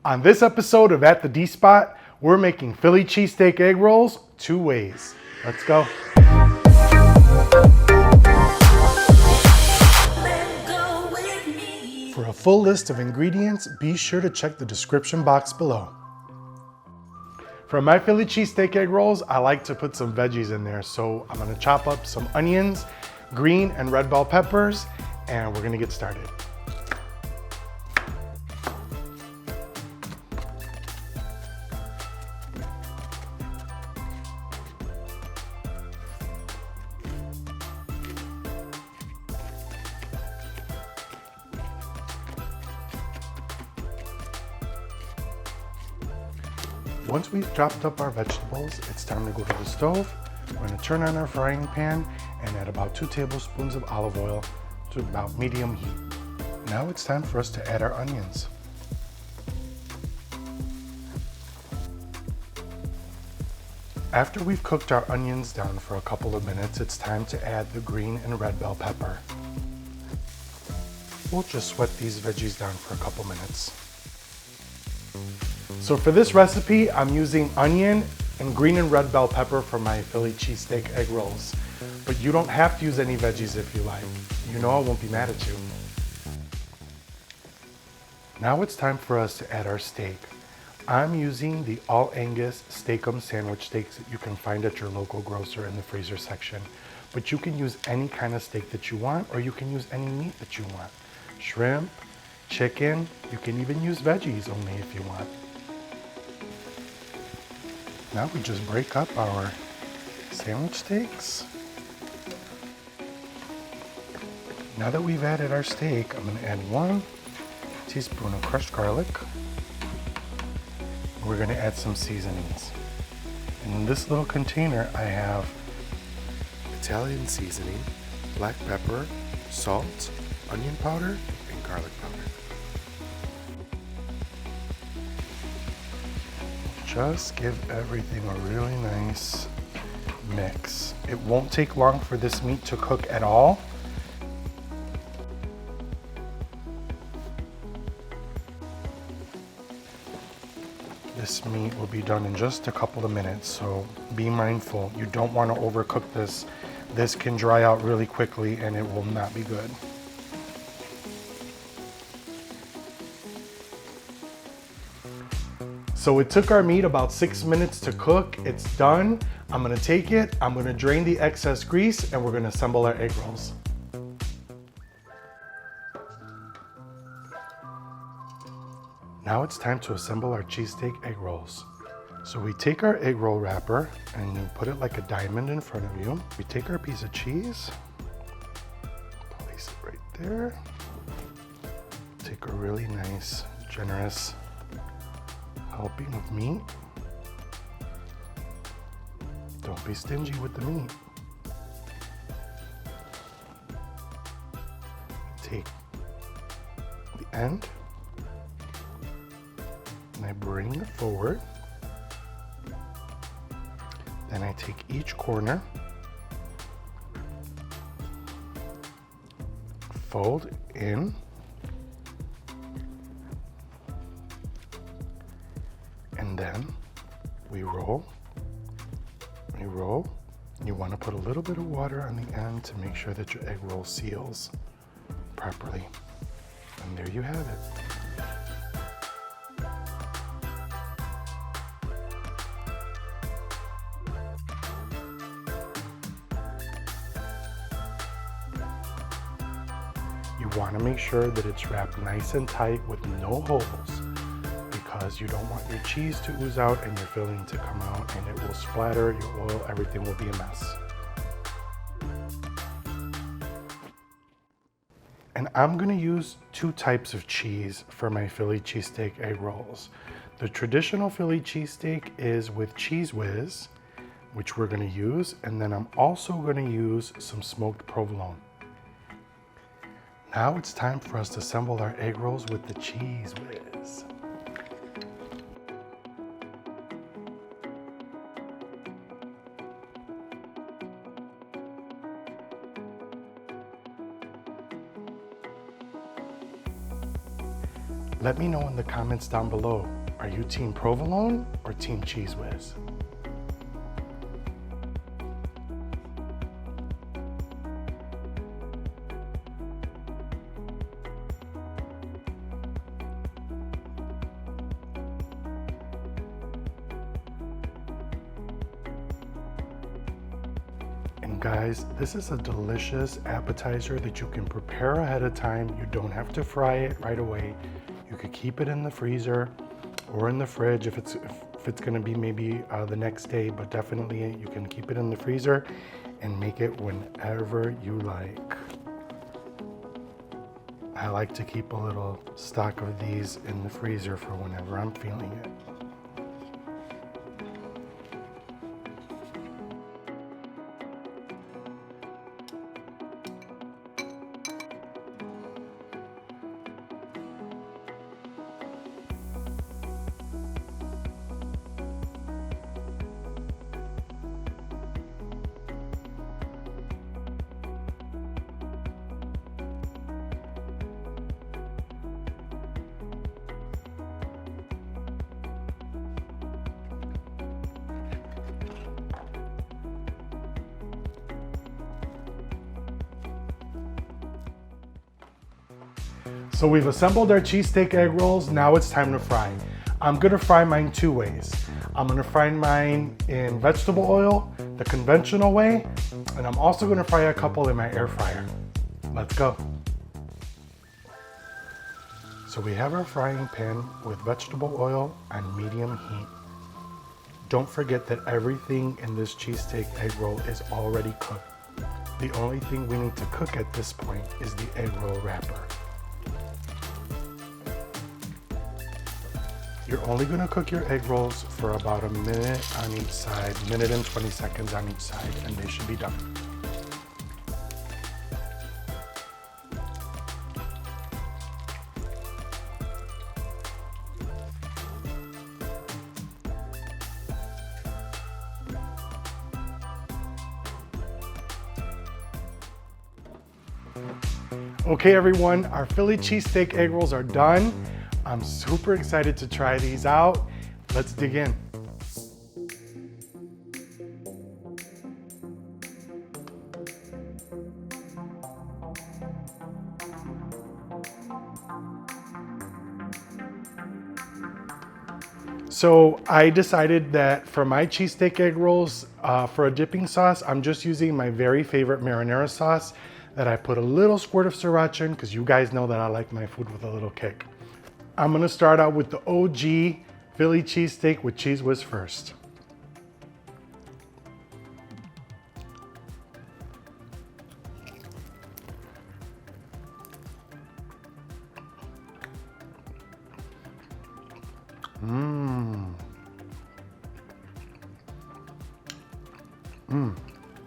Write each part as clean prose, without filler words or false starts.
On this episode of At the D Spot, we're making Philly cheesesteak egg rolls 2 ways. Let's go. For a full list of ingredients, be sure to check the description box below. For my Philly cheesesteak egg rolls, I like to put some veggies in there. So I'm gonna chop up some onions, green and red bell peppers, and we're gonna get started. Once we've chopped up our vegetables, it's time to go to the stove. We're going to turn on our frying pan and add about 2 tablespoons of olive oil to about medium heat. Now it's time for us to add our onions. After we've cooked our onions down for a couple of minutes, it's time to add the green and red bell pepper. We'll just sweat these veggies down for a couple minutes. So for this recipe, I'm using onion and green and red bell pepper for my Philly cheesesteak egg rolls. But you don't have to use any veggies if you like. You know I won't be mad at you. Now it's time for us to add our steak. I'm using the all Angus Steakum Sandwich Steaks that you can find at your local grocer in the freezer section. But you can use any kind of steak that you want, or you can use any meat that you want. Shrimp, chicken, you can even use veggies only if you want. Now we just break up our sandwich steaks. Now that we've added our steak, I'm going to add 1 teaspoon of crushed garlic. We're going to add some seasonings. And in this little container, I have Italian seasoning, black pepper, salt, onion powder, and garlic powder. Just give everything a really nice mix. It won't take long for this meat to cook at all. This meat will be done in just a couple of minutes, so be mindful. You don't want to overcook this. This can dry out really quickly and it will not be good. So it took our meat about 6 minutes to cook. It's done. I'm gonna take it, I'm gonna drain the excess grease, and we're gonna assemble our egg rolls. Now it's time to assemble our cheesesteak egg rolls. So we take our egg roll wrapper and you put it like a diamond in front of you. We take our piece of cheese, place it right there. Take a really nice, generous helping of meat. Don't be stingy with the meat. Take the end and I bring it forward. Then I take each corner, fold in, and then we roll. You want to put a little bit of water on the end to make sure that your egg roll seals properly. And there you have it. You want to make sure that it's wrapped nice and tight with no holes, because you don't want your cheese to ooze out and your filling to come out, and it will splatter your oil. Everything will be a mess. And I'm going to use 2 types of cheese for my Philly cheesesteak egg rolls. The traditional Philly cheesesteak is with Cheez Whiz, which we're going to use, and then I'm also going to use some smoked provolone. Now it's time for us to assemble our egg rolls with the Cheez Whiz. Let me know in the comments down below, Are you team provolone or team Cheez Whiz? And guys, this is a delicious appetizer that you can prepare ahead of time. You don't have to fry it right away. You could keep it in the freezer or in the fridge if it's gonna be maybe the next day, but definitely you can keep it in the freezer and make it whenever you like. I like to keep a little stock of these in the freezer for whenever I'm feeling it. So we've assembled our cheesesteak egg rolls. Now it's time to fry. I'm gonna fry mine two ways. I'm gonna fry mine in vegetable oil, the conventional way, and I'm also gonna fry a couple in my air fryer. Let's go. So we have our frying pan with vegetable oil on medium heat. Don't forget that everything in this cheesesteak egg roll is already cooked. The only thing we need to cook at this point is the egg roll wrapper. You're only gonna cook your egg rolls for about a minute on each side, minute and 20 seconds on each side, and they should be done. Okay everyone, our Philly cheesesteak egg rolls are done. I'm super excited to try these out. Let's dig in. So I decided that for my cheesesteak egg rolls, for a dipping sauce, I'm just using my very favorite marinara sauce that I put a little squirt of sriracha in, because you guys know that I like my food with a little kick. I'm gonna start out with the OG Philly cheesesteak with Cheez Whiz first.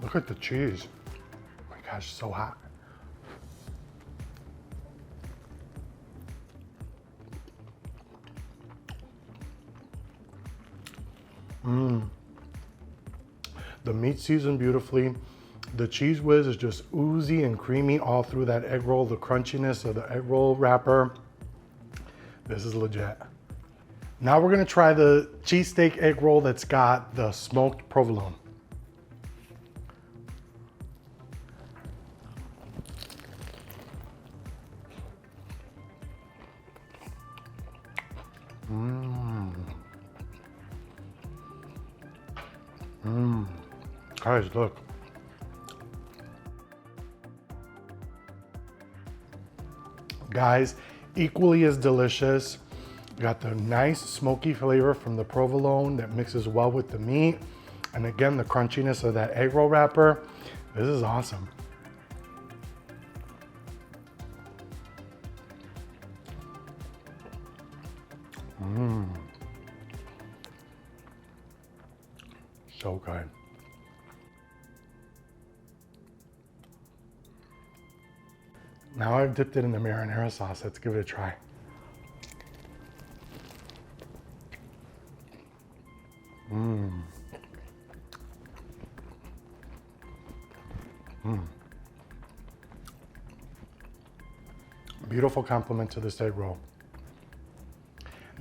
Look at the cheese. Oh my gosh, so hot. The meat seasoned beautifully. The Cheez Whiz is just oozy and creamy all through that egg roll, the crunchiness of the egg roll wrapper. This is legit. Now we're gonna try the cheesesteak egg roll that's got the smoked provolone. Guys, look. Guys, equally as delicious. Got the nice smoky flavor from the provolone that mixes well with the meat. And again, the crunchiness of that egg roll wrapper. This is awesome. So good. Now I've dipped it in the marinara sauce. Let's give it a try. Beautiful compliment to this egg roll.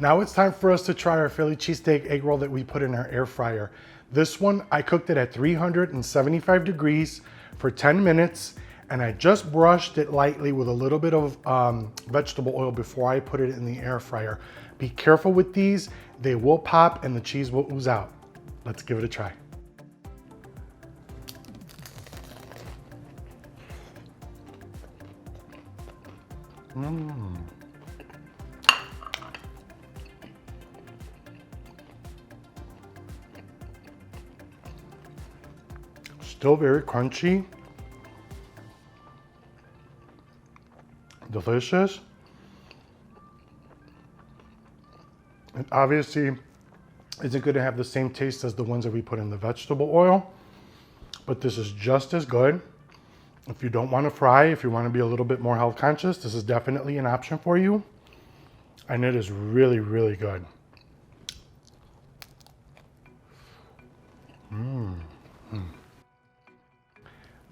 Now it's time for us to try our Philly cheesesteak egg roll that we put in our air fryer. This one, I cooked it at 375 degrees for 10 minutes, and I just brushed it lightly with a little bit of vegetable oil before I put it in the air fryer. Be careful with these, they will pop and the cheese will ooze out. Let's give it a try. Still very crunchy, delicious. It obviously isn't going to have the same taste as the ones that we put in the vegetable oil, but this is just as good. If you don't want to fry, if you want to be a little bit more health conscious, this is definitely an option for you. And it is really, really good.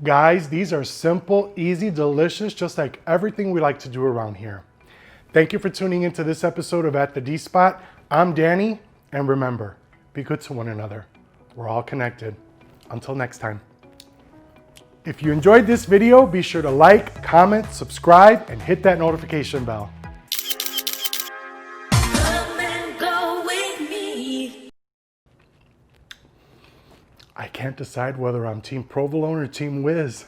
Guys, these are simple, easy, delicious, just like everything we like to do around here. Thank you for tuning into this episode of At the D Spot. I'm Danny, and remember, be good to one another. We're all connected. Until next time. If you enjoyed this video, be sure to like, comment, subscribe, and hit that notification bell. Come and go with me. I can't decide whether I'm Team Provolone or Team Whiz.